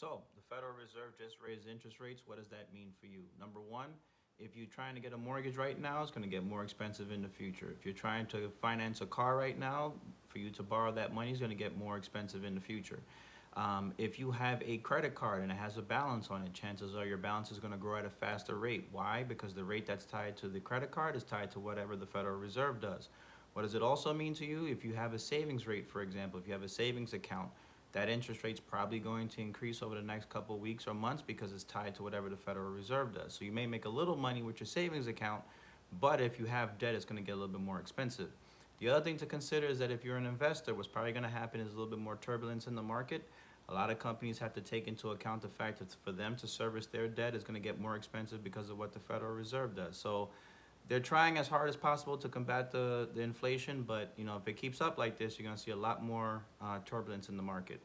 So the Federal Reserve just raised interest rates. What does that mean for you? Number one, if you're trying to get a mortgage right now, it's going to get more expensive in the future. If you're trying to finance a car right now, for you to borrow that money is going to get more expensive in the future. If you have a credit card and it has a balance on it, chances are your balance is going to grow at a faster rate. Why? Because the rate that's tied to the credit card is tied to whatever the Federal Reserve does. What does it also mean to you? If you have a savings rate, for example, if you have a savings account, that interest rate's probably going to increase over the next couple of weeks or months because it's tied to whatever the Federal Reserve does. So you may make a little money with your savings account, but if you have debt, it's going to get a little bit more expensive. The other thing to consider is that if you're an investor, what's probably going to happen is a little bit more turbulence in the market. A lot of companies have to take into account the fact that for them to service their debt is going to get more expensive because of what the Federal Reserve does. So they're trying as hard as possible to combat the inflation, but if it keeps up like this, you're going to see a lot more turbulence in the market.